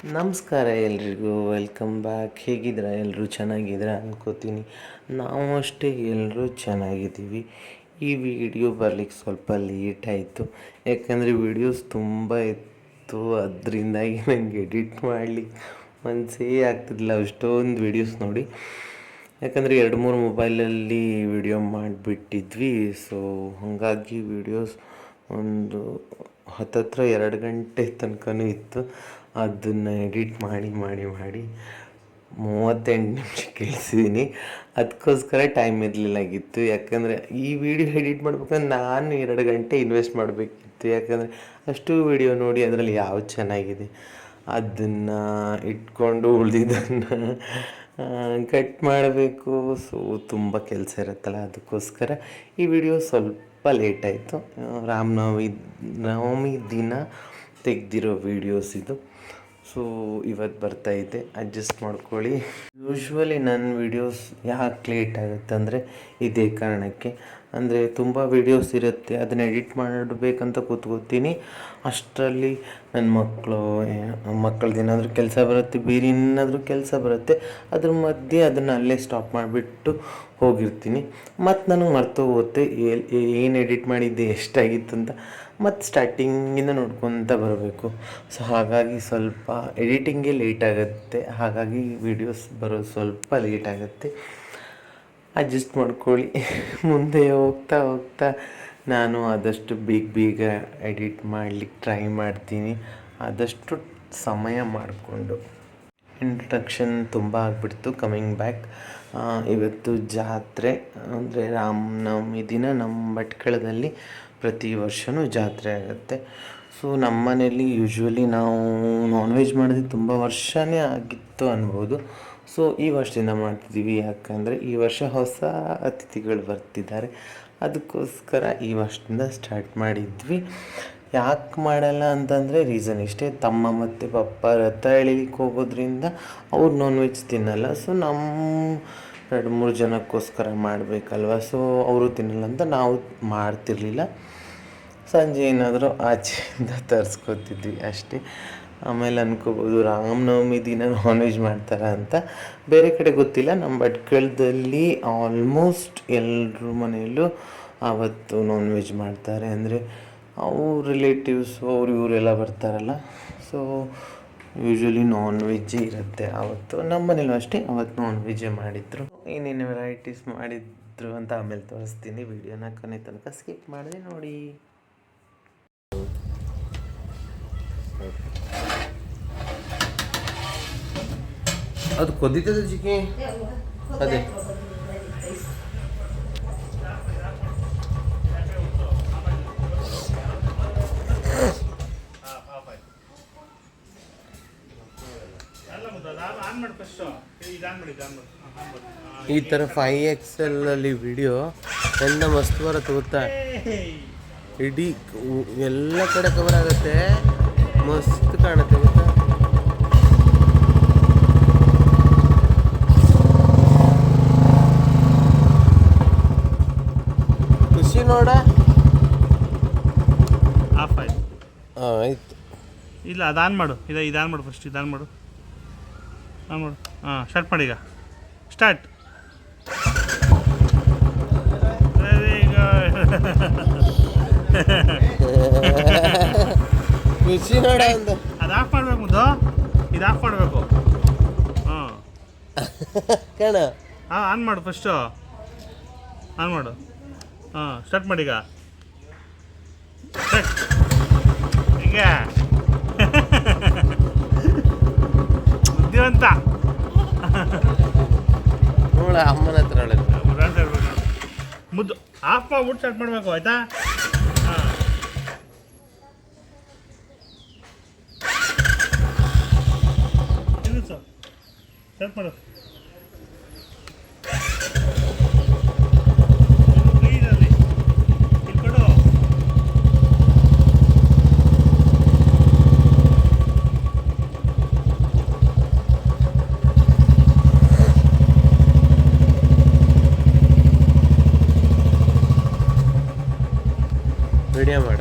ನಮಸ್ಕಾರ ಎಲ್ರಿಗೂ, welcome back. ಹೇಗಿದ್ದೀರಾ ಎಲ್ಲರೂ? ಚೆನ್ನಾಗಿದ್ದೀರಾ ಅನ್ಕೋತೀನಿ. ನಾವು ಅಷ್ಟೇ ಎಲ್ಲರೂ ಚೆನ್ನಾಗಿದ್ದೀವಿ. ಈ ವಿಡಿಯೋ ಬರಲಿಕ್ಕೆ ಸ್ವಲ್ಪ ಲೇಟ್ ಆಯಿತು, ಯಾಕಂದರೆ ವೀಡಿಯೋಸ್ ತುಂಬ ಇತ್ತು. ಅದರಿಂದಾಗಿ ನನಗೆ ಎಡಿಟ್ ಮಾಡಲಿಕ್ಕೆ ಮನಸ್ಸೇ ಆಗ್ತಿದ್ದಿಲ್ಲ ಅಷ್ಟೊಂದು ವೀಡಿಯೋಸ್ ನೋಡಿ. ಯಾಕಂದರೆ 2-3 ಮೊಬೈಲಲ್ಲಿ ವಿಡಿಯೋ ಮಾಡಿಬಿಟ್ಟಿದ್ವಿ. ಸೊ ಹಾಗಾಗಿ ವೀಡಿಯೋಸ್ ಒಂದು ಹತ್ತತ್ರ 2 ಗಂಟೆ ತನಕನೂ ಇತ್ತು. ಅದನ್ನು ಎಡಿಟ್ ಮಾಡಿ 38 ನಿಮಿಷಕ್ಕೆ ಇಳಿಸಿದ್ದೀನಿ. ಅದಕ್ಕೋಸ್ಕರ ಟೈಮ್ ಇರಲಿಲ್ಲಾಗಿತ್ತು. ಯಾಕಂದರೆ ಈ ವಿಡಿಯೋ ಎಡಿಟ್ ಮಾಡ್ಬೇಕಂದ್ರೆ ನಾನು 2 ಗಂಟೆ ಇನ್ವೆಸ್ಟ್ ಮಾಡಬೇಕಿತ್ತು. ಯಾಕಂದರೆ ಅಷ್ಟು ವಿಡಿಯೋ ನೋಡಿ ಅದರಲ್ಲಿ ಯಾವ್ದು ಚೆನ್ನಾಗಿದೆ ಅದನ್ನು ಇಟ್ಕೊಂಡು ಉಳಿದಿದ್ದನ್ನು ಕಟ್ ಮಾಡಬೇಕು. ಸೊ ತುಂಬ ಕೆಲಸ ಇರುತ್ತಲ್ಲ, ಅದಕ್ಕೋಸ್ಕರ ಈ ವಿಡಿಯೋ ಸ್ವಲ್ಪ ಲೇಟ್ ಆಯಿತು. ರಾಮನವಮಿ ದಿನ ತೆಗೆದಿರೋ ವೀಡಿಯೋಸ್ ಇದು. ಸೊ ಇವತ್ತು ಬರ್ತಾಯಿದೆ, ಅಡ್ಜಸ್ಟ್ ಮಾಡ್ಕೊಳ್ಳಿ. ಯೂಶ್ವಲಿ ನನ್ನ ವೀಡಿಯೋಸ್ ಯಾಕೆ ಲೇಟ್ ಆಗುತ್ತೆ ಅಂದರೆ ಇದೇ ಕಾರಣಕ್ಕೆ. ಅಂದರೆ ತುಂಬ ವೀಡಿಯೋಸ್ ಇರುತ್ತೆ, ಅದನ್ನು ಎಡಿಟ್ ಮಾಡಬೇಕಂತ ಕೂತ್ಕೋತೀನಿ. ಅಷ್ಟರಲ್ಲಿ ನನ್ನ ಮಕ್ಕಳದ್ದು ಏನಾದರೂ ಕೆಲಸ ಬರುತ್ತೆ, ಬೇರೆ ಏನಾದರೂ ಕೆಲಸ ಬರುತ್ತೆ. ಅದ್ರ ಮಧ್ಯೆ ಅದನ್ನು ಅಲ್ಲೇ ಸ್ಟಾಪ್ ಮಾಡಿಬಿಟ್ಟು ಹೋಗಿರ್ತೀನಿ. ಮತ್ತು ನನಗೆ ಮರ್ತೋಗುತ್ತೆ ಏನು ಎಡಿಟ್ ಮಾಡಿದ್ದೆ, ಎಷ್ಟಾಗಿತ್ತು ಅಂತ. ಮತ್ತು ಸ್ಟಾರ್ಟಿಂಗಿಂದ ನೋಡ್ಕೊತ ಬರಬೇಕು. ಸೊ ಹಾಗಾಗಿ ಸ್ವಲ್ಪ ಎಡಿಟಿಂಗೇ ಲೇಟ್ ಆಗುತ್ತೆ. ಹಾಗಾಗಿ ವೀಡಿಯೋಸ್ ಬರೋದು ಸ್ವಲ್ಪ ಲೇಟ್ ಆಗುತ್ತೆ, ಅಡ್ಜಸ್ಟ್ ಮಾಡ್ಕೊಳ್ಳಿ. ಮುಂದೆ ಹೋಗ್ತಾ ಹೋಗ್ತಾ ನಾನು ಆದಷ್ಟು ಬೇಗ ಎಡಿಟ್ ಮಾಡಲಿಕ್ಕೆ ಟ್ರೈ ಮಾಡ್ತೀನಿ, ಆದಷ್ಟು ಸಮಯ ಮಾಡಿಕೊಂಡು. ಇಂಟ್ರಡಕ್ಷನ್ ತುಂಬ ಆಗಿಬಿಡ್ತು. ಕಮಿಂಗ್ ಬ್ಯಾಕ್, ಇವತ್ತು ಜಾತ್ರೆ. ಅಂದರೆ ರಾಮನವಮಿ ದಿನ ನಮ್ಮ ಭಟ್ಕಳದಲ್ಲಿ ಪ್ರತಿ ವರ್ಷವೂ ಜಾತ್ರೆ ಆಗುತ್ತೆ. ಸೊ ನಮ್ಮ ಮನೆಯಲ್ಲಿ ಯೂಶ್ವಲಿ ನಾವು ನಾನ್ ವೆಜ್ ಮಾಡಿದ್ರೆ ತುಂಬ ವರ್ಷವೇ ಆಗಿತ್ತು ಅನ್ಬೋದು. ಸೊ ಈ ವರ್ಷದಿಂದ ಮಾಡ್ತಿದ್ದೀವಿ, ಯಾಕಂದರೆ ಈ ವರ್ಷ ಹೊಸ ಅತಿಥಿಗಳು ಬರ್ತಿದ್ದಾರೆ. ಅದಕ್ಕೋಸ್ಕರ ಈ ವರ್ಷದಿಂದ ಸ್ಟಾರ್ಟ್ ಮಾಡಿದ್ವಿ. ಯಾಕೆ ಮಾಡಲ್ಲ ಅಂತಂದರೆ ರೀಸನ್ ಇಷ್ಟೇ: ತಮ್ಮ ಮತ್ತು ಪಪ್ಪ ರಥ ಎಳಿಲಿಕ್ಕೆ ಹೋಗೋದ್ರಿಂದ ಅವ್ರು ನಾನ್ ವೆಜ್ ತಿನ್ನಲ್ಲ. ಸೊ ನಮ್ಮ 2-3 ಜನಕ್ಕೋಸ್ಕರ ಮಾಡಬೇಕಲ್ವ. ಸೊ ಅವರು ತಿನ್ನಲ್ಲ ಅಂತ ನಾವು ಮಾಡ್ತಿರ್ಲಿಲ್ಲ. ಸಂಜೆ ಏನಾದರೂ ಆಚೆಯಿಂದ ತರಿಸ್ಕೊತಿದ್ವಿ ಅಷ್ಟೇ. ಆಮೇಲೆ ಅನ್ಕೋಬೋದು ರಾಮನವಮಿ ದಿನ ನಾನ್ ವೆಜ್ ಮಾಡ್ತಾರೆ ಅಂತ. ಬೇರೆ ಕಡೆ ಗೊತ್ತಿಲ್ಲ, ನಮ್ಮ ಭಟ್ಕಳದಲ್ಲಿ ಆಲ್ಮೋಸ್ಟ್ ಎಲ್ಲರ ಮನೆಯಲ್ಲೂ ಆವತ್ತು ನಾನ್ ವೆಜ್ ಮಾಡ್ತಾರೆ. ಅಂದರೆ ಅವ್ರ ರಿಲೇಟಿವ್ಸು ಇವರೆಲ್ಲ ಬರ್ತಾರಲ್ಲ. ಸೊ ಯೂಶ್ವಲಿ ನಾನ್ ವೆಜ್ಜೇ ಇರುತ್ತೆ ಆವತ್ತು. ನಮ್ಮ ಮನೇಲೂ ಅಷ್ಟೇ ಅವತ್ತು ನಾನ್ ವೆಜ್ಜೇ ಮಾಡಿದ್ರು. ಏನೇನು ವೆರೈಟೀಸ್ ಮಾಡಿದ್ರು ಅಂತ ಆಮೇಲೆ ತೋರಿಸ್ತೀನಿ. ವಿಡಿಯೋನ ಕೊನೆ ತನಕ ಸ್ಕಿಪ್ ಮಾಡಿದೆ ನೋಡಿ. ಅದು ಕೊದ್ದಿದ್ದದ ಚಿಕ್ಕಿ ಅದೇ ಈ ಥರ 5XL ಅಲ್ಲಿ ವಿಡಿಯೋ ಎಲ್ಲ ಮಸ್ತ್ ಬರುತ್ತೆ ಗೊತ್ತಾ. ಇಡೀ ಎಲ್ಲ ಕಡೆ ಕವರ್ ಆಗುತ್ತೆ, ಮಸ್ತ್ ಕಾಣುತ್ತೆ ಗೊತ್ತಾ. ಖುಷಿ ನೋಡ. ಆಫ್ ಆಯ್ತು. ಆಯ್ತು. ಇಲ್ಲ ಅದು ಆನ್ ಮಾಡು. ಇದು ಆನ್ ಮಾಡು ಫಸ್ಟ್. ಇದು ಆನ್ ಮಾಡು. ಸ್ಟಾರ್ಟ್ ಮಾಡಿ. ಈಗ ಸ್ಟಾರ್ಟ್. Very good. ಖುಷಿ ನೋಡ. ಅದು ಆಫ್ ಮಾಡ್ಬೇಕು ಮುಂದೆ. ಇದು ಆಫ್ ಮಾಡಬೇಕು. ಕಣ ಆನ್ ಮಾಡು ಫಸ್ಟು. ಆನ್ ಮಾಡು. ಸ್ಟಾರ್ಟ್ ಮಾಡಿ. ಈಗ ಈಗ ಬುದ್ಧಿವಂತ ನೋಡ, ಅಮ್ಮನ ಹತ್ರ ಮುದ್ದು ಆಫ್ ಮಾಡ್ಬಿಟ್ಟು ಸ್ಟಾರ್ಟ್ ಮಾಡಬೇಕು, ಆಯ್ತಾ? ಸ್ಟಾರ್ಟ್ ಮಾಡು. ವಿಡಿಯೋ ಮಾಡ.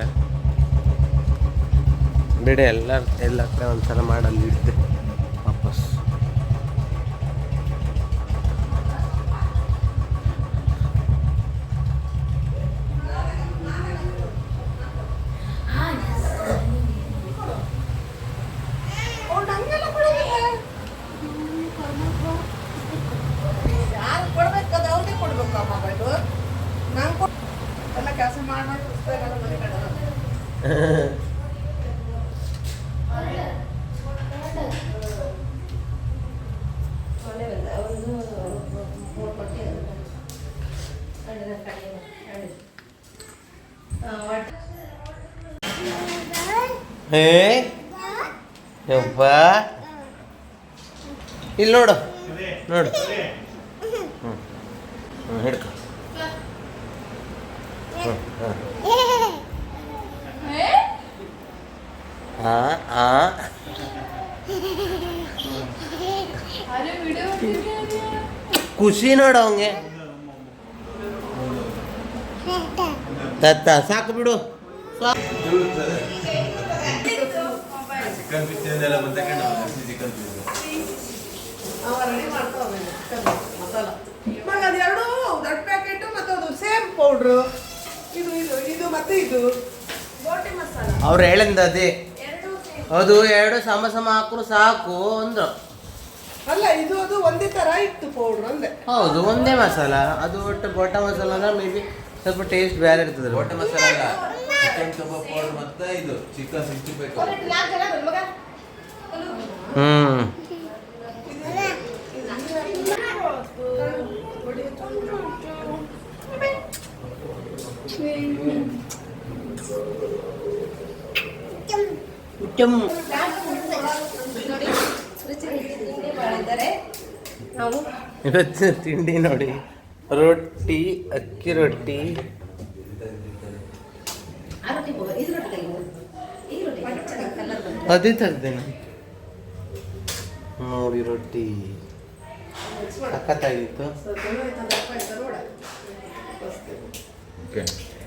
ಕಡೆ ಎಲ್ಲ ಕಡೆ ಒಂದ್ಸಲ ಮಾಡಲ್ಲಿ ಇಡ್ತೆ ವಾಪಸ್. ಹೇ ಯವ್ವ ಇಲ್ಲಿ ನೋಡು ನೋಡು ಹಿಡ್ಕೊ ಖುಷಿ ನೋಡು ಅವಂಗೆ ತತ್ತ ಸಾಕು ಬಿಡು ಸಾಕು. ಅದೆರಡು ದೊಡ್ಡ ಪ್ಯಾಕೆಟ್ ಮತ್ತು ಅದು ಸೇಮ್ ಪೌಡ್ರು ಇದು ಇದು ಇದು ಮತ್ತೆ ಇದು ಬೋಟಿ ಮಸಾಲ. ಅವ್ರು ಹೇಳಿಂದ ಅದೇ ಅದು ಎರಡು ಸಮ ಹಾಕರು ಸಾಕು ಅಂದ್ರು. ಅಲ್ಲ ಇದು ಅದು ಒಂದೇ ತರ ಇತ್ತು ಪೌಡ್ರ್ ಅಂದೆ. ಹೌದು ಒಂದೇ ಮಸಾಲ ಅದು ಒಟ್ಟು ಬೋಟ ಮಸಾಲ ಅಂದ್ರೆ ಮೇ ಬಿ ಸ್ವಲ್ಪ ಟೇಸ್ಟ್ ಬೇರೆ ಇರ್ತದೆ. ಬೋಟ ಮಸಾಲ ಅಲ್ಲ, ಚಿಕನ್ ಕಬಾಬ್ ಪೌಡರ್ ಮತ್ತೆ ಇದು ಚಿಕನ್ 65 ಇವತ್ತು ತಿಂಡಿ ನೋಡಿ, ರೊಟ್ಟಿ, ಅಕ್ಕಿ ರೊಟ್ಟಿ, ಅದೇ ತೆಗ್ದೇನೆ ನೋಡಿ ರೊಟ್ಟಿ ಸಖತ್ತಾಗಿತ್ತು.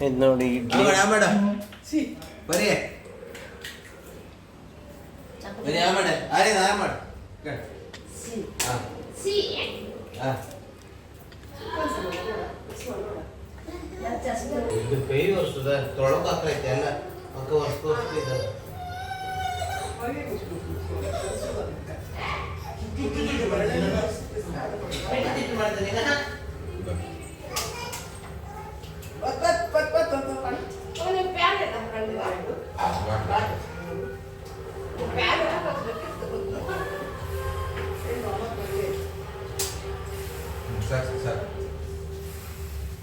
ಇದು ನೋಡಿ ಇಡ್ಲಿ ಬರೀ ಇದು ಕೈ ವರ್ಷದ ತೊಳಕ್ ಹಾಕೈತೆ ಎಲ್ಲ ಅಕ್ಕ ವರ್ಷ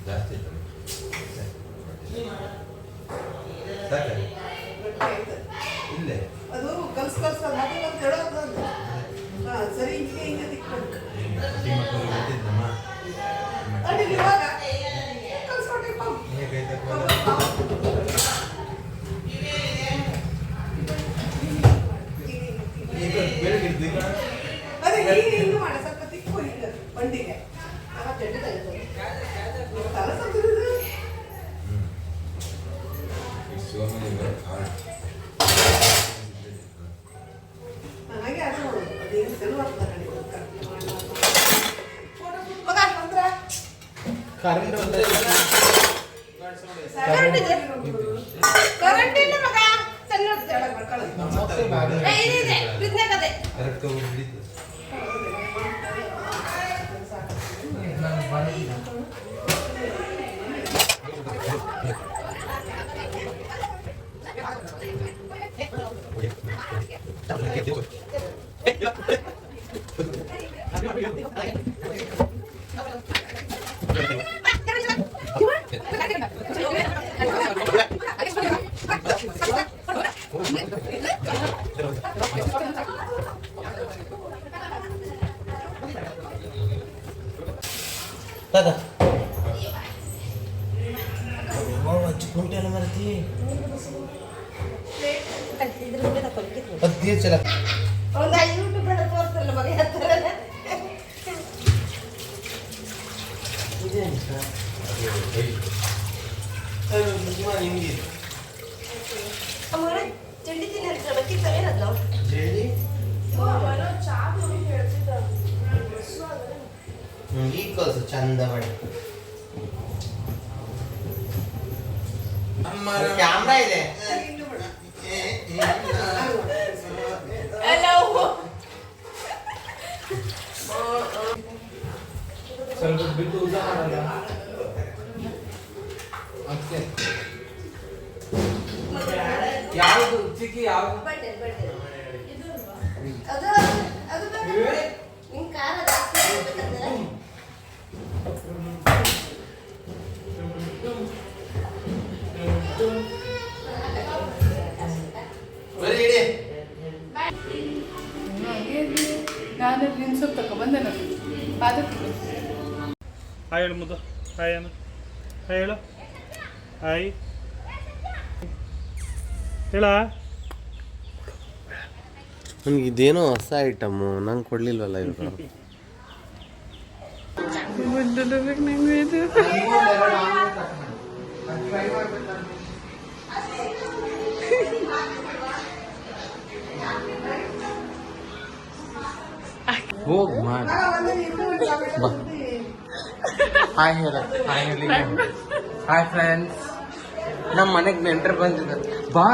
ಜಾಸ್ತಿ ಇಲ್ಲೇ ಅದು ಕಲ್ಸ್ ಸರಿ ಹಿಂಗೆ ತಿಕ್ಕೊಂಡು ಅಡಿಗೆ ಇವಾಗ ಕಲ್ಸ್ಕೊಟ್ಟಿಪ್ಪ. ಅದೇ ಹೀಗೆ ಹಿಂಗೆ ಮಾಡ ಸ್ವಲ್ಪ ತಿಕ್ಕು ಹಿಂಗೆ ಬಂಡಿಗೆ ತಲೆ ಸತ್ತಿರೋದು. ನನಗೆ ಅದು ನೋಡೋದು ಅದೇನು ತೆಲು ಆಗ್ತದೆ ಮಗ ಅಂದ್ರೆ ಕರೆಂಟ್ ಇಲ್ಲ ಮಗ ಹಚ್ಕೊಂಡೆ ಎಲ್ಲ ಮರ್ತಿ ಅದೇ ಚಲ ತಿಂಡಿ ತಿನ್ನ ಈಗ ಕಳ್ಸು ಚಂದ ಮಾಡಿ. ಕ್ಯಾಮ್ರಾ ಇದೆ. ಸ್ವಲ್ಪ ಬಿಟ್ಟು ಊಟ ಮಾಡಲ್ಲ. ಯಾವುದು ಚಿಕ್ಕಿ ಯಾವುದು? ಬರೀ ಇಡಿ. ನಾನು ನಿನ್ಸೊಪ್ಪು ತಗೊಬಂದೆ ನಾನು ಪಾದಕ್ಕೆ. ಹಾಯ್ ಹೇಳು ಮುದ್ದು. ಹಾಯ್ ಅಣ್ಣ. ಹಾಯ್ ಹೇಳು. ಹಾಯ್ ಹೇಳ. ನನಗೆ ಇದೇನೋ ಹೊಸ ಐಟಮು ನಂಗೆ ಕೊಡ್ಲಿಲ್ವಲ್ಲ ಇವರು. ಹೋಗ್ ಮಾಡಿ. ಹಾಯ್ ಹೇಳ. ಹಾಯ್ ಹೇಳಿ. ಹಾಯ್ ಫ್ರೆಂಡ್ಸ್, ನಮ್ಮ ಮನೆಗೆ ನೆಂಟರು ಬಂದಿದ್ದಾರೆ. ಬಾ.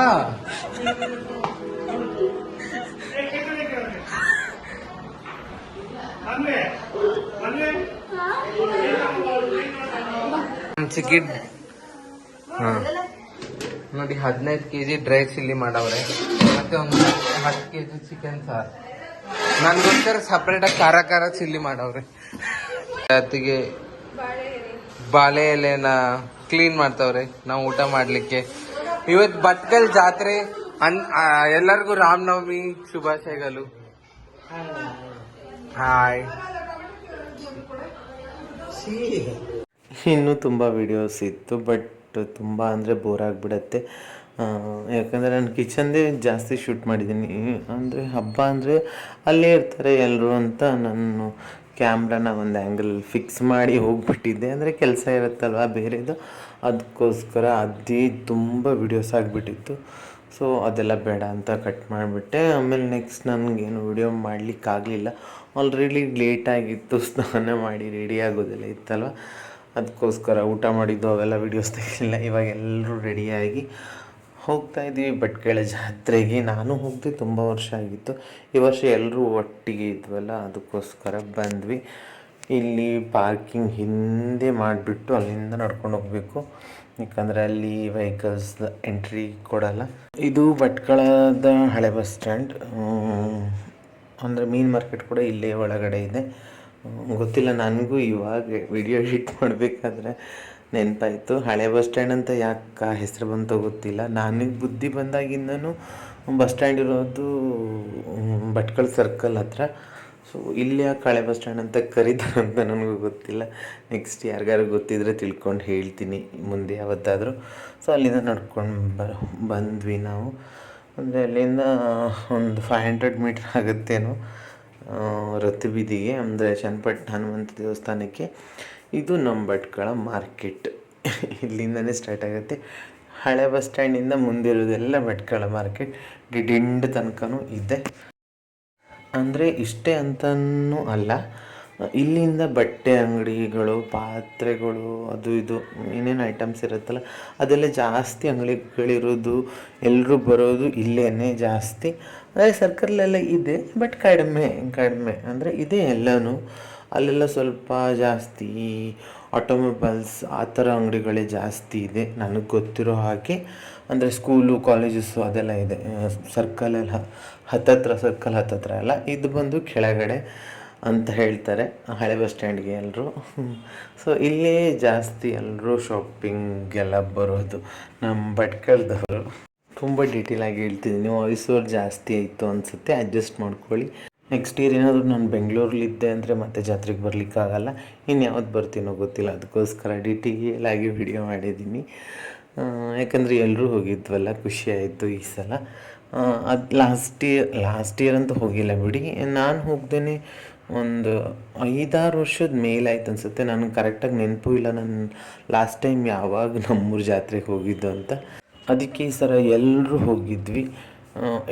ಚಿಕಿಟ್ ನೋಡಿ 15 kg ಡ್ರೈ ಚಿಲ್ಲಿ ಮಾಡವ್ರೆ, ಮತ್ತೆ ಒಂದು 10 kg ಚಿಕನ್ ಸಾರು. ನನ್ಗೋಸ್ಕರ ಸಪ್ರೇಟಾಗಿ ಖಾರ ಖಾರ ಚಿಲ್ಲಿ ಮಾಡವ್ರೆ. ಜೊತೆಗೆ ಬಾಳೆ ಎಲೆನ ಕ್ಲೀನ್ ಮಾಡ್ತವ್ರೆ ನಾವು ಊಟ ಮಾಡ್ಲಿಕ್ಕೆ. ಇವತ್ತು ಭಟ್ಕಲ್ ಜಾತ್ರೆ. ಎಲ್ಲರಿಗೂ ರಾಮನವಮಿ ಶುಭಾಶಯಗಳು. ಹಾಯ್. ಇನ್ನೂ ತುಂಬ ವೀಡಿಯೋಸ್ ಇತ್ತು, ಬಟ್ ತುಂಬ ಅಂದರೆ ಬೋರ್ ಆಗಿಬಿಡತ್ತೆ. ಯಾಕಂದರೆ ನಾನು ಕಿಚನ್ದೇ ಜಾಸ್ತಿ ಶೂಟ್ ಮಾಡಿದ್ದೀನಿ. ಅಂದರೆ ಹಬ್ಬ ಅಂದರೆ ಅಲ್ಲೇ ಇರ್ತಾರೆ ಎಲ್ಲರೂ ಅಂತ ನಾನು ಕ್ಯಾಮ್ರಾನ ಒಂದು ಆ್ಯಂಗಲ್ ಫಿಕ್ಸ್ ಮಾಡಿ ಹೋಗ್ಬಿಟ್ಟಿದ್ದೆ. ಅಂದರೆ ಕೆಲಸ ಇರುತ್ತಲ್ವ ಬೇರೆದು, ಅದಕ್ಕೋಸ್ಕರ ಅದೇ ತುಂಬ ವೀಡಿಯೋಸ್ ಆಗಿಬಿಟ್ಟಿತ್ತು. ಸೊ ಅದೆಲ್ಲ ಬೇಡ ಅಂತ ಕಟ್ ಮಾಡಿಬಿಟ್ಟೆ. ಆಮೇಲೆ ನೆಕ್ಸ್ಟ್ ನನಗೇನು ವೀಡಿಯೋ ಮಾಡಲಿಕ್ಕಾಗಲಿಲ್ಲ. ಆಲ್ರೆಡಿ ಲೇಟಾಗಿತ್ತು, ಸ್ನಾನ ಮಾಡಿ ರೆಡಿ ಆಗೋದೆಲ್ಲ ಇತ್ತಲ್ವ, ಅದಕ್ಕೋಸ್ಕರ ಊಟ ಮಾಡಿದ್ದು ಅವೆಲ್ಲ ವೀಡಿಯೋಸ್ ತೆಗಿಲಿಲ್ಲ. ಇವಾಗ ಎಲ್ಲರೂ ರೆಡಿಯಾಗಿ ಹೋಗ್ತಾಯಿದ್ದೀವಿ ಭಟ್ಕಳ ಜಾತ್ರೆಗೆ. ನಾನು ಹೋಗದೆ ತುಂಬ ವರ್ಷ ಆಗಿತ್ತು. ಈ ವರ್ಷ ಎಲ್ಲರೂ ಒಟ್ಟಿಗೆ ಇದ್ವಲ್ಲ, ಅದಕ್ಕೋಸ್ಕರ ಬಂದ್ವಿ. ಇಲ್ಲಿ ಪಾರ್ಕಿಂಗ್ ಹಿಂದೆ ಮಾಡಿಬಿಟ್ಟು ಅಲ್ಲಿಂದ ನಡ್ಕೊಂಡು ಹೋಗಬೇಕು, ಯಾಕಂದರೆ ಅಲ್ಲಿ ವೆಹಿಕಲ್ಸ್ ಎಂಟ್ರಿ ಕೊಡಲ್ಲ. ಇದು ಭಟ್ಕಳದ ಹಳೆ ಬಸ್ ಸ್ಟ್ಯಾಂಡ್. ಅಂದರೆ ಮೀನು ಮಾರ್ಕೆಟ್ ಕೂಡ ಇಲ್ಲೇ ಒಳಗಡೆ ಇದೆ. ಗೊತ್ತಿಲ್ಲ ನನಗೂ, ಇವಾಗ ವಿಡಿಯೋ ಎಡಿಟ್ ಮಾಡಬೇಕಾದ್ರೆ ನೆನಪಾಯಿತು. ಹಳೆ ಬಸ್ ಸ್ಟ್ಯಾಂಡ್ ಅಂತ ಯಾಕೆ ಹೆಸರು ಬಂತೋ ಗೊತ್ತಿಲ್ಲ. ನನಗೆ ಬುದ್ಧಿ ಬಂದಾಗಿಂದನೂ ಬಸ್ ಸ್ಟ್ಯಾಂಡ್ ಇರೋದು ಭಟ್ಕಳ ಸರ್ಕಲ್ ಹತ್ರ. ಸೊ ಇಲ್ಲಿ ಯಾಕೆ ಹಳೆ ಬಸ್ ಸ್ಟ್ಯಾಂಡ್ ಅಂತ ಕರೀತಾರೆ ಅಂತ ನನಗೂ ಗೊತ್ತಿಲ್ಲ. ನೆಕ್ಸ್ಟ್ ಯಾರಿಗಾರು ಗೊತ್ತಿದ್ರೆ ತಿಳ್ಕೊಂಡು ಹೇಳ್ತೀನಿ ಮುಂದೆ ಯಾವತ್ತಾದರೂ. ಸೊ ಅಲ್ಲಿಂದ ನಡ್ಕೊಂಡು ಬಂದ್ವಿ ನಾವು. ಅಂದರೆ ಅಲ್ಲಿಂದ ಒಂದು 500 ಮೀಟ್ರ್ ಆಗುತ್ತೇನೋ ರಥ ಬೀದಿಗೆ, ಅಂದರೆ ಚನ್ನಪಟ್ಟಣ ಹನುಮಂತ ದೇವಸ್ಥಾನಕ್ಕೆ. ಇದು ನಮ್ಮ ಭಟ್ಕಳ ಮಾರ್ಕೆಟ್. ಇಲ್ಲಿಂದನೇ ಸ್ಟಾರ್ಟ್ ಆಗುತ್ತೆ. ಹಳೆ ಬಸ್ ಸ್ಟ್ಯಾಂಡಿಂದ ಮುಂದಿರೋದೆಲ್ಲ ಭಟ್ಕಳ ಮಾರ್ಕೆಟ್. ಡಿಂಡ್ ತನಕನೂ ಇದೆ. ಅಂದರೆ ಇಷ್ಟೇ ಅಂತನೂ ಅಲ್ಲ, ಇಲ್ಲಿಂದ ಬಟ್ಟೆ ಅಂಗಡಿಗಳು, ಪಾತ್ರೆಗಳು, ಅದು ಇದು ಏನೇನು ಐಟಮ್ಸ್ ಇರುತ್ತಲ್ಲ ಅದೆಲ್ಲ ಜಾಸ್ತಿ ಅಂಗಡಿಗಳಿರೋದು, ಎಲ್ಲರೂ ಬರೋದು ಇಲ್ಲೇ ಜಾಸ್ತಿ. ಅಂದರೆ ಸರ್ಕಲ್ಲೆಲ್ಲ ಇದೆ, ಬಟ್ ಕಡಿಮೆ ಅಂದರೆ ಇದೆ ಎಲ್ಲನೂ. ಅಲ್ಲೆಲ್ಲ ಸ್ವಲ್ಪ ಜಾಸ್ತಿ ಆಟೋಮೊಬೈಲ್ಸ್ ಆ ಥರ ಅಂಗಡಿಗಳೇ ಜಾಸ್ತಿ ಇದೆ ನನಗೆ ಗೊತ್ತಿರೋ ಹಾಗೆ. ಅಂದರೆ ಸ್ಕೂಲು, ಕಾಲೇಜಸ್ಸು ಅದೆಲ್ಲ ಇದೆ ಸರ್ಕಲೆಲ್ಲ ಸರ್ಕಲ್ ಹತ್ತತ್ರ ಎಲ್ಲ. ಇದು ಬಂದು ಕೆಳಗಡೆ ಅಂತ ಹೇಳ್ತಾರೆ ಹಳೆ ಬಸ್ ಸ್ಟ್ಯಾಂಡ್ಗೆ ಎಲ್ಲರೂ. ಸೊ ಇಲ್ಲೇ ಜಾಸ್ತಿ ಎಲ್ಲರೂ ಶಾಪಿಂಗೆಲ್ಲ ಬರೋದು ನಮ್ಮ ಭಟ್ಕಳದವರು. ತುಂಬ ಡೀಟೇಲಾಗಿ ಹೇಳ್ತಿದ್ದೀನಿ, ವಾಯ್ಸ್ ಓವರ್ ಜಾಸ್ತಿ ಆಯಿತು ಅನಿಸುತ್ತೆ, ಅಡ್ಜಸ್ಟ್ ಮಾಡ್ಕೊಳ್ಳಿ. ನೆಕ್ಸ್ಟ್ ಇಯರ್ ಏನಾದರೂ ನಾನು ಬೆಂಗಳೂರಲ್ಲಿದ್ದೆ ಅಂದರೆ ಮತ್ತೆ ಜಾತ್ರೆಗೆ ಬರಲಿಕ್ಕಾಗಲ್ಲ. ಇನ್ನು ಯಾವತ್ತು ಬರ್ತೀನೋ ಗೊತ್ತಿಲ್ಲ, ಅದಕ್ಕೋಸ್ಕರ ಡೀಟೇಲಾಗಿ ವಿಡಿಯೋ ಮಾಡಿದ್ದೀನಿ. ಯಾಕಂದರೆ ಎಲ್ಲರೂ ಹೋಗಿದ್ವಲ್ಲ, ಖುಷಿಯಾಯಿತು ಈ ಸಲ. ಅದು ಲಾಸ್ಟ್ ಇಯರ್ ಅಂತೂ ಹೋಗಿಲ್ಲ ಬಿಡಿ, ನಾನು ಹೋಗ್ದೇ ಒಂದು 5-6 ವರ್ಷದ ಮೇಲಾಯ್ತು ಅನಿಸುತ್ತೆ. ನನಗೆ ಕರೆಕ್ಟಾಗಿ ನೆನಪು ಇಲ್ಲ ನಾನು ಲಾಸ್ಟ್ ಟೈಮ್ ಯಾವಾಗ ನಮ್ಮೂರ ಜಾತ್ರೆಗೆ ಹೋಗಿದ್ದು ಅಂತ. ಅದಕ್ಕೆ ಈ ಸಲ ಎಲ್ಲರೂ ಹೋಗಿದ್ವಿ.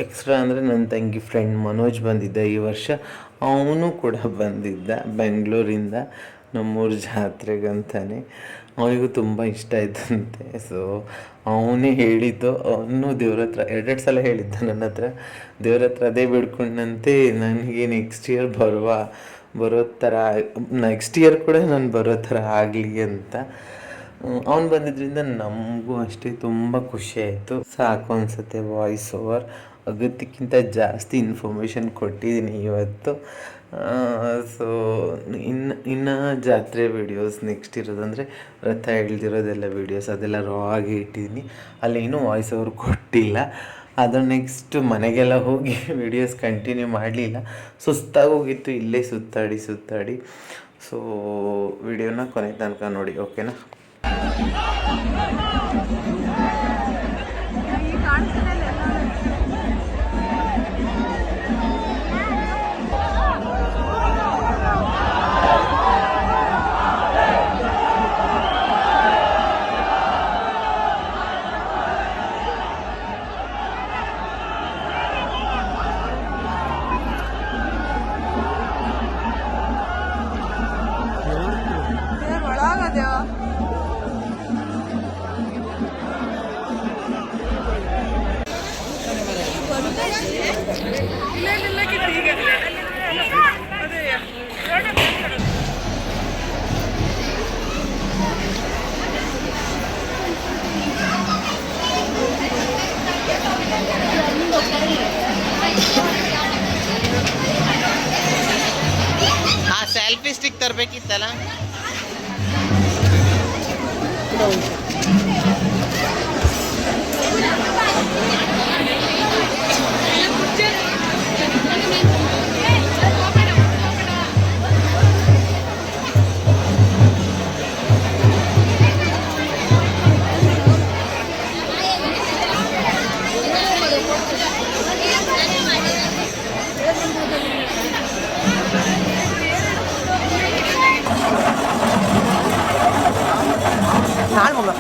ಎಕ್ಸ್ಟ್ರಾ ಅಂದರೆ ನನ್ನ ತಂಗಿ ಫ್ರೆಂಡ್ ಮನೋಜ್ ಬಂದಿದ್ದ ಈ ವರ್ಷ. ಅವನು ಕೂಡ ಬಂದಿದ್ದ ಬೆಂಗಳೂರಿಂದ ನಮ್ಮೂರ ಜಾತ್ರೆಗಂತಾನೆ. ಅವನಿಗೂ ತುಂಬ ಇಷ್ಟ ಆಯ್ತಂತೆ. ಸೊ ಅವನೇ ಹೇಳಿದ್ದು, ಅವನು ದೇವ್ರ ಹತ್ರ 2 ಸಲ ಹೇಳಿದ್ದ ನನ್ನ ಹತ್ರ. ದೇವ್ರ ಹತ್ರ ಅದೇ ಬೇಡ್ಕೊಂಡಂತೆ ನನಗೆ ನೆಕ್ಸ್ಟ್ ಇಯರ್ ಬರೋ ಥರ ನೆಕ್ಸ್ಟ್ ಇಯರ್ ಕೂಡ ನಾನು ಬರೋ ಥರ ಆಗಲಿ ಅಂತ. ಅವ್ನು ಬಂದಿದ್ದರಿಂದ ನಮಗೂ ಅಷ್ಟೇ ತುಂಬ ಖುಷಿ ಆಯಿತು. ಸಾಕು ಅನಿಸುತ್ತೆ ವಾಯ್ಸ್ ಓವರ್. ಅಗತ್ಯಕ್ಕಿಂತ ಜಾಸ್ತಿ ಇನ್ಫಾರ್ಮೇಷನ್ ಕೊಟ್ಟಿದ್ದೀನಿ ಇವತ್ತು. ಸೊ ಇನ್ನು ಜಾತ್ರೆ ವೀಡಿಯೋಸ್ ನೆಕ್ಸ್ಟ್ ಇರೋದಂದರೆ ರಥ ಎಳ್ದಿರೋದೆಲ್ಲ ವೀಡಿಯೋಸ್ ಅದೆಲ್ಲ ರಾ ಆಗಿ ಇಟ್ಟಿದ್ದೀನಿ. ಅಲ್ಲೇನೂ ವಾಯ್ಸ್ ಓವರ್ ಕೊಟ್ಟಿಲ್ಲ. ಅದು ನೆಕ್ಸ್ಟ್ ಮನೆಗೆಲ್ಲ ಹೋಗಿ ವೀಡಿಯೋಸ್ ಕಂಟಿನ್ಯೂ ಮಾಡಲಿಲ್ಲ, ಸುಸ್ತಾಗೋಗಿತ್ತು ಇಲ್ಲೇ ಸುತ್ತಾಡಿ. ಸೊ ವಿಡಿಯೋನ ಕೊನೆ ತನಕ ನೋಡಿ, ಓಕೆನಾ? ಸೆಲ್ಫಿ ಸ್ಟಿಕ್ ತರಬೇಕಿತ್ತಲ್ಲ. ಅಲ್ಲ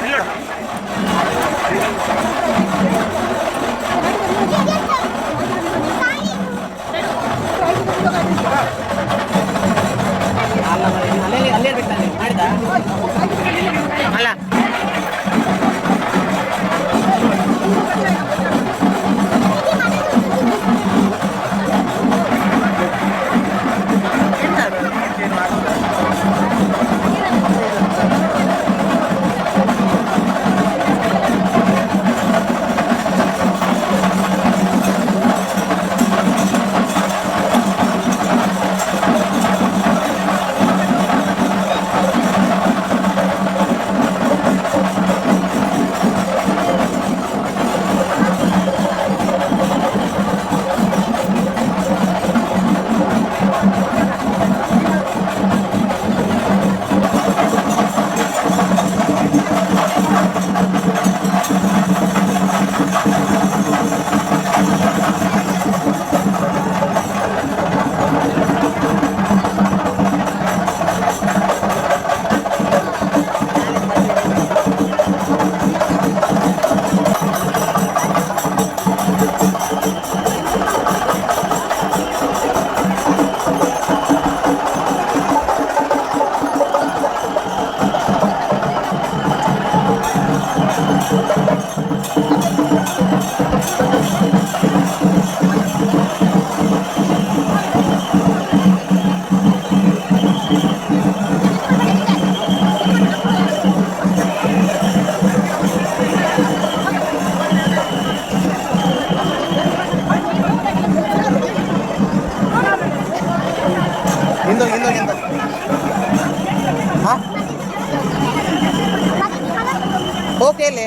ಓಕೆ ಇಲ್ಲಿ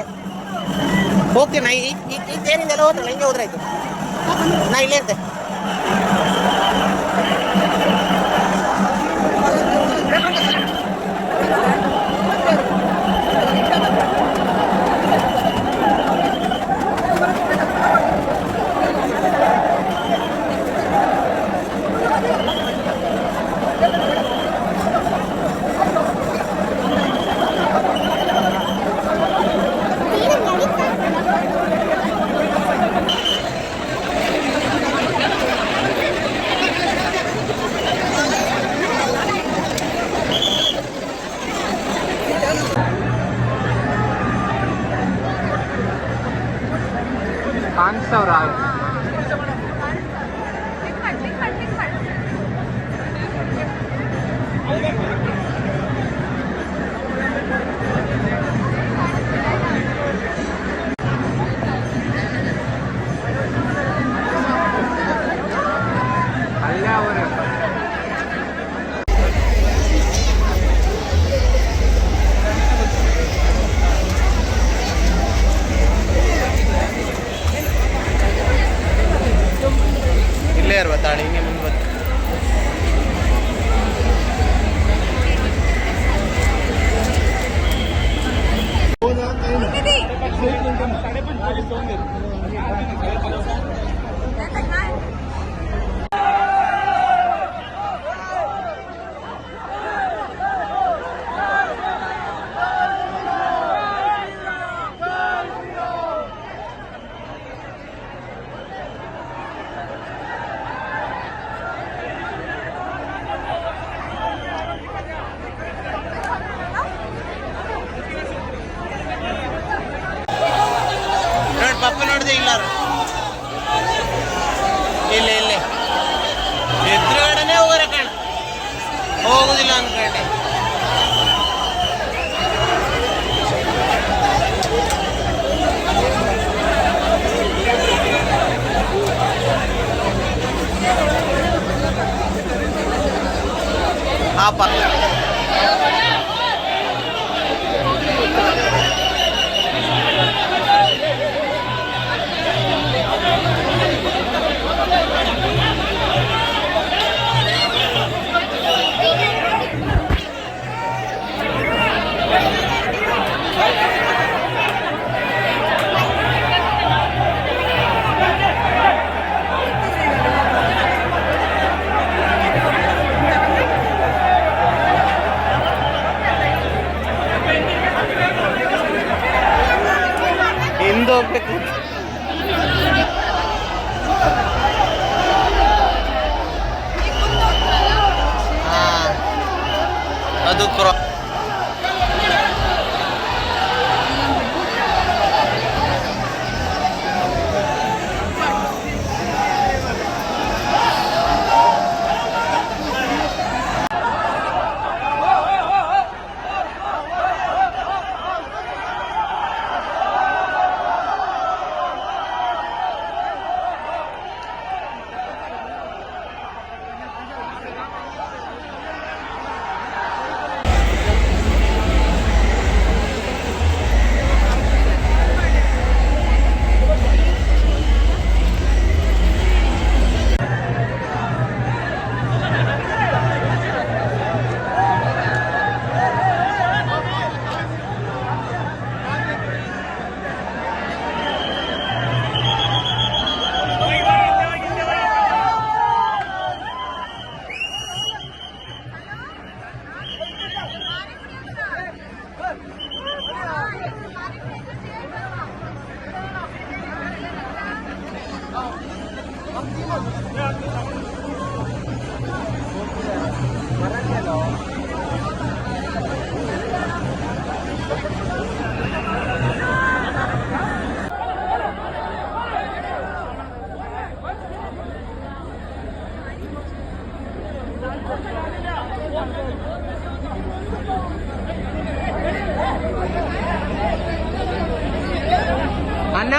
ಓಕೆ ನಾ ಏನಿಂದೆಲ್ಲ ಹೋದ್ರಲ್ಲ ಹಿಂಗೆ ಹೋದ್ರಾಯ್ತು. ನಾ ಇಲ್ಲೇ ಇರ್ತೆ. ಇಲ್ಲೇ ಇರುವ ತಾಳಿ ಹಿಂಗೆ ಮುಂದೆ ಬಂದು ಪಪ್ಪ ನೋಡಿದೆ ಇಲ್ಲ ಇಲ್ಲ ಇಲ್ಲೇ ಎದುರುಗಡೆನೆ ಹೋಗೋರ ಕಣ ಹೋಗುದಿಲ್ಲ ಅನ್ಕೊಂಡೆ ಆ ಪಕ್ಕ ಹಿಂದೆ ಹೋಗ್ಬೇಕು ಅದು ಕ್ರಾ ಅಣ್ಣ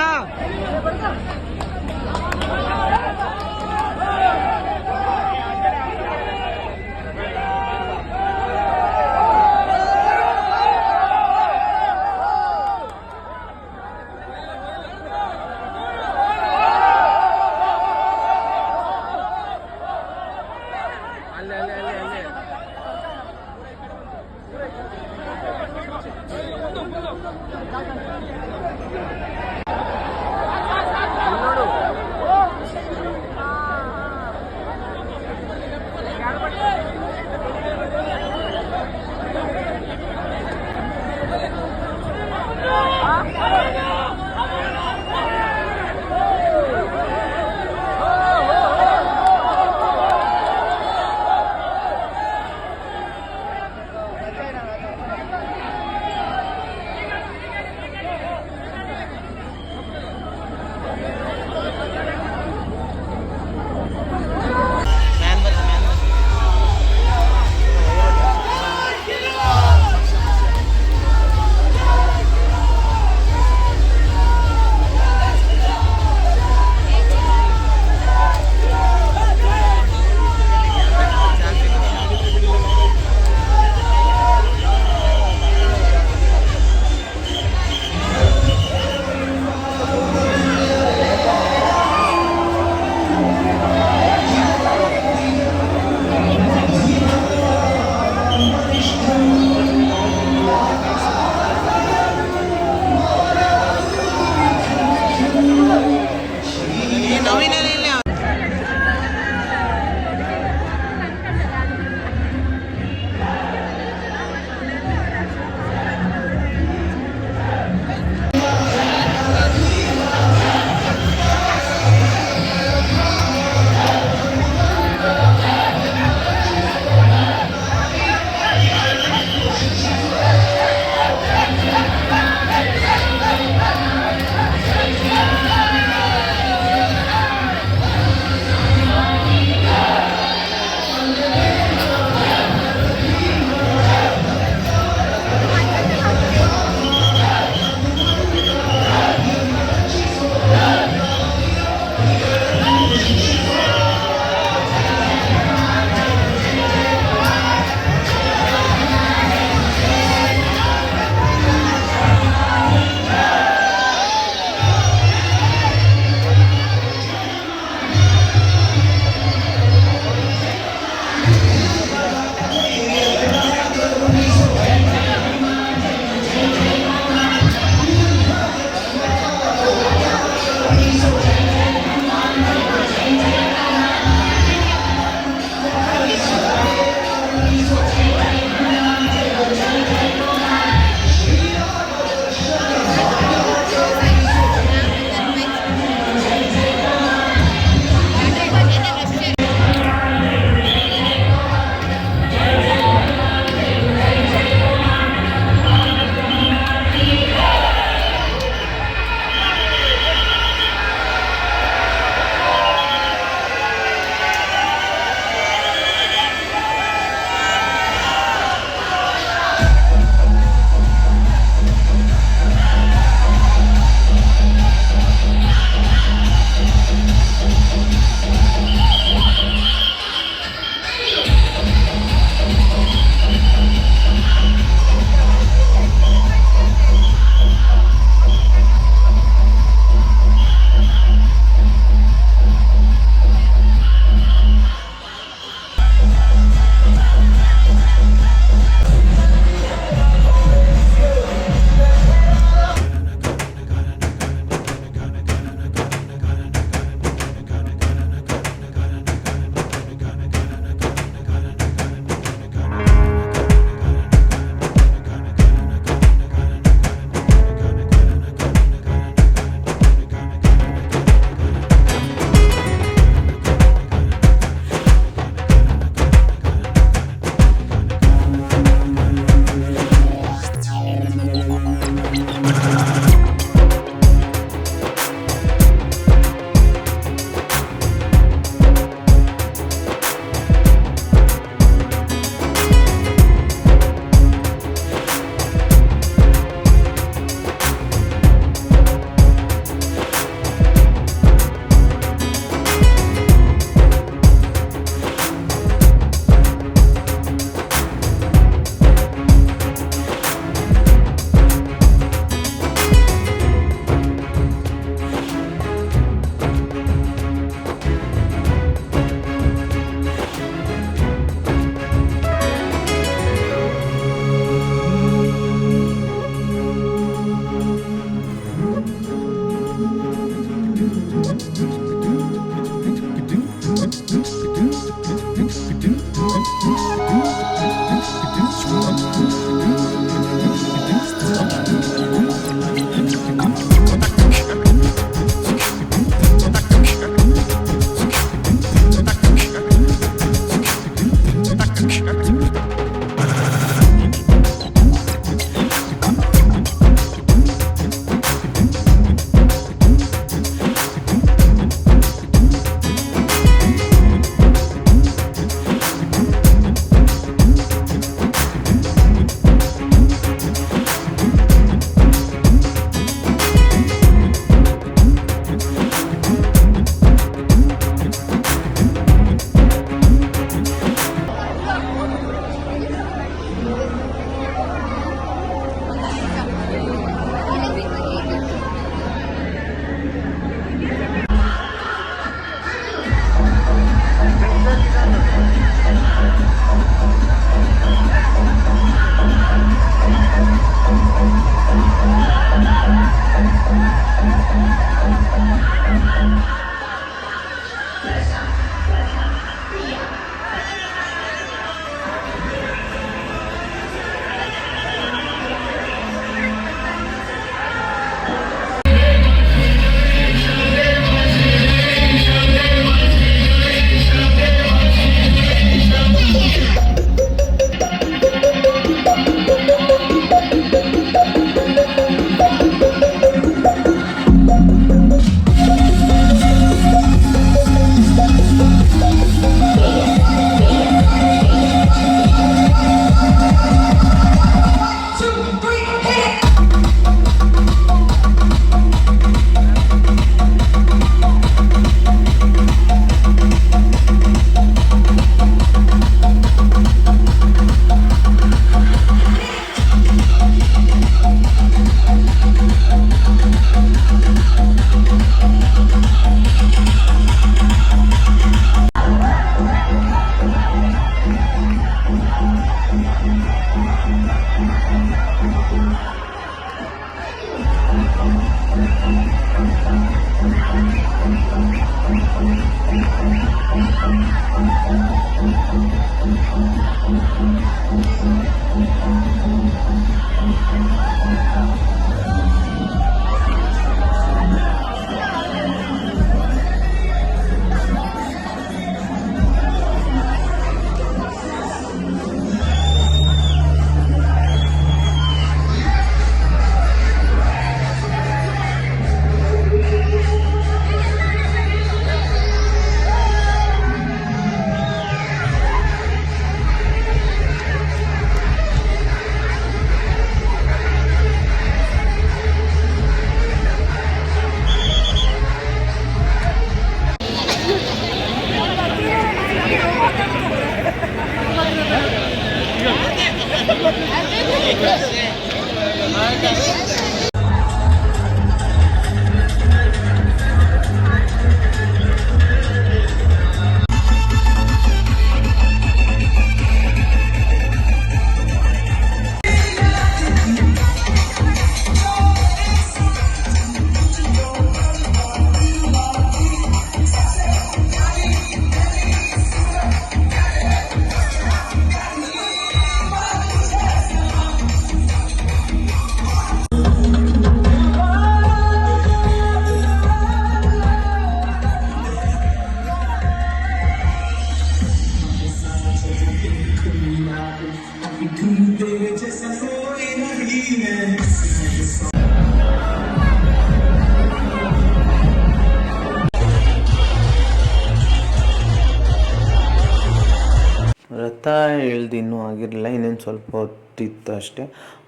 ರಥ ಇಳ್ದಿನ್ನೂ ಆಗಿರಲಿಲ್ಲ, ಇನ್ನೇನು ಸ್ವಲ್ಪ ಹೊತ್ತಿತ್ತು ಅಷ್ಟೇ.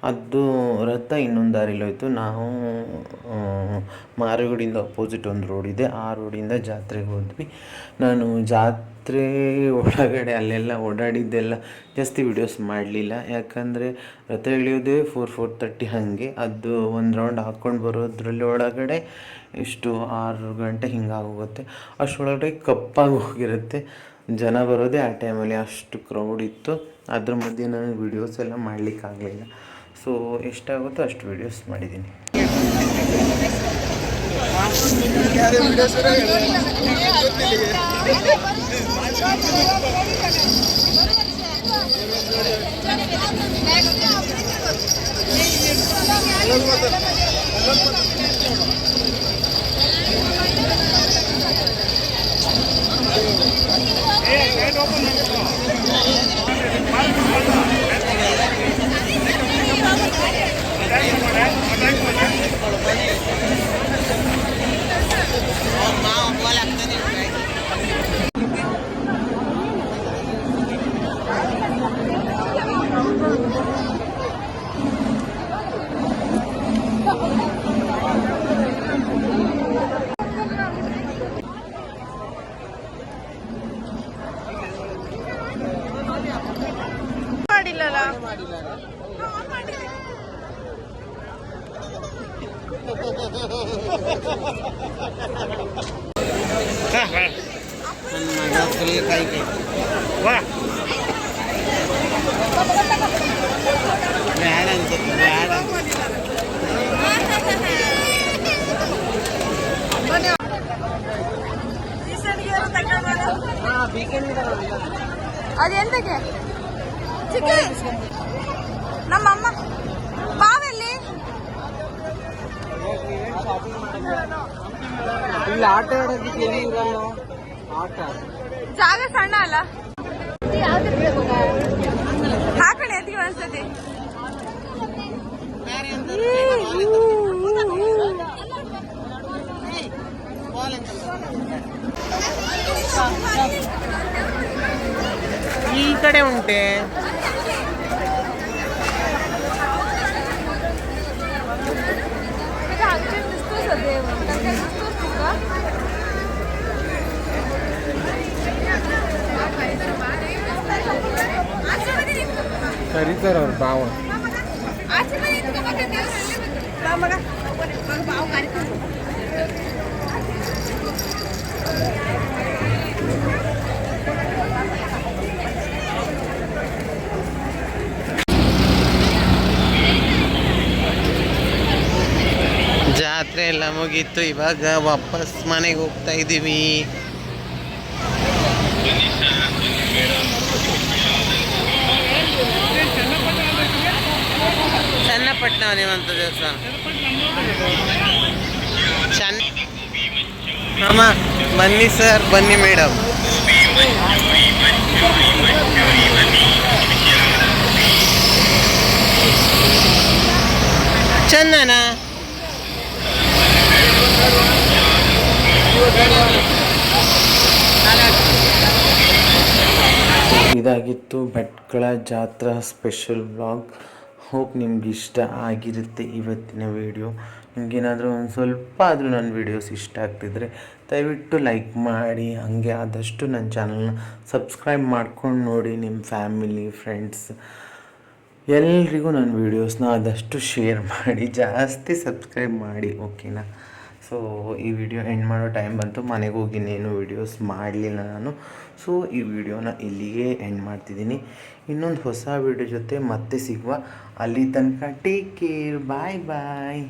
ಅದು ರಥ ಇನ್ನೊಂದು ದಾರಿಲಿ ಹೋಯ್ತು. ನಾವು ಮಾರಗುಡಿಯಿಂದ ಅಪೋಸಿಟ್ ಒಂದು ರೋಡ್ ಇದೆ, ಆ ರೋಡಿಂದ ಜಾತ್ರೆಗೆ ಹೋದ್ವಿ. ನಾನು ಜಾತ್ರೆ ಒಳಗಡೆ ಅಲ್ಲೆಲ್ಲ ಓಡಾಡಿದ್ದೆಲ್ಲ ಜಾಸ್ತಿ ವೀಡಿಯೋಸ್ ಮಾಡಲಿಲ್ಲ, ಯಾಕಂದರೆ ರಥ ಇಳಿಯೋದೇ 4-4:30 ಹಾಗೆ. ಅದು ಒಂದು ರೌಂಡ್ ಹಾಕ್ಕೊಂಡು ಬರೋದ್ರಲ್ಲಿ ಒಳಗಡೆ ಎಷ್ಟು 6 ಗಂಟೆ ಹಿಂಗಾಗೋಗುತ್ತೆ. ಅಷ್ಟರೊಳಗಡೆ ಕಪ್ಪಾಗಿ ಹೋಗಿರುತ್ತೆ. ಜನ ಬರೋದೇ ಆ ಟೈಮಲ್ಲಿ, ಅಷ್ಟು ಕ್ರೌಡ್ ಇತ್ತು. ಅದ್ರ ಮಧ್ಯೆ ನಾನು ವೀಡಿಯೋಸ್ ಎಲ್ಲ ಮಾಡಲಿಕ್ಕಾಗಲಿಲ್ಲ. ಸೊ ಎಷ್ಟಾಗುತ್ತೋ ಅಷ್ಟು ವೀಡಿಯೋಸ್ ಮಾಡಿದ್ದೀನಿ. ಅದೆಂತಕ್ಕೆ ಚಿಕ್ಕ ನಮ್ಮಮ್ಮ ಬಾವೆಲ್ಲಿ ಇಲ್ಲಿ ಆಟ ಆಡೋದಕ್ಕೆ ಏನೂ ಇರಲ್ಲ. ಆಟ ಜಾಗ ಸಣ್ಣ ಅಲ್ಲ, ಹಾಕಣೆ ಎತ್ತಿಗೆ ಒಂದ್ಸತಿ. ಈ ಕಡೆ ಉಂಟೆ. ಕರೀತಾರ ಅವ್ರು ಬಾವ. ಜಾತ್ರೆ ಎಲ್ಲ ಮುಗೀತು, ಇವಾಗ ವಾಪಸ್ ಮನೆಗೆ ಹೋಗ್ತಾ ಇದ್ದೀವಿ. ಚನ್ನಪಟ್ಟಣ ನೀವಂತ ದೇವಸ್ಥಾನ ಅಮ್ಮ. ಬನ್ನಿ ಸರ್, ಬನ್ನಿ ಮೇಡಮ್. ಚಂದನ ಇದಾಗಿತ್ತು ಭಟ್ಕಳ ಜಾತ್ರಾ ಸ್ಪೆಷಲ್ ವ್ಲಾಗ್. ಹೋಪ್ ನಿಮ್ಗೆ ಇಷ್ಟ ಆಗಿರುತ್ತೆ ಇವತ್ತಿನ ವಿಡಿಯೋ. ನಿಮಗೇನಾದರೂ ಒಂದು ಸ್ವಲ್ಪ ಆದರೂ ನನ್ನ ವೀಡಿಯೋಸ್ ಇಷ್ಟ ಆಗ್ತಿದ್ರೆ ದಯವಿಟ್ಟು ಲೈಕ್ ಮಾಡಿ, ಹಾಗೆ ಆದಷ್ಟು ನನ್ನ ಚಾನಲ್ನ ಸಬ್ಸ್ಕ್ರೈಬ್ ಮಾಡ್ಕೊಂಡು ನೋಡಿ. ನಿಮ್ಮ ಫ್ಯಾಮಿಲಿ ಫ್ರೆಂಡ್ಸ್ ಎಲ್ರಿಗೂ ನನ್ನ ವೀಡಿಯೋಸ್ನ ಆದಷ್ಟು ಶೇರ್ ಮಾಡಿ, ಜಾಸ್ತಿ ಸಬ್ಸ್ಕ್ರೈಬ್ ಮಾಡಿ, ಓಕೆನಾ? ಸೊ ಈ ವಿಡಿಯೋ ಎಂಡ್ ಮಾಡೋ ಟೈಮ್ ಬಂತು. ಮನೆಗೆ ಹೋಗಿ ಇನ್ನೇನು ವೀಡಿಯೋಸ್ ಮಾಡಲಿಲ್ಲ ನಾನು. ಸೊ ಈ ವಿಡಿಯೋನ ಇಲ್ಲಿಗೆ ಎಂಡ್ ಮಾಡ್ತಿದ್ದೀನಿ. ಇನ್ನೊಂದು ಹೊಸ ವಿಡಿಯೋ ಜೊತೆ ಮತ್ತೆ ಸಿಗುವ. ಅಲ್ಲಿ ತನಕ ಟೇಕ್ ಕೇರ್, ಬಾಯ್ ಬಾಯ್.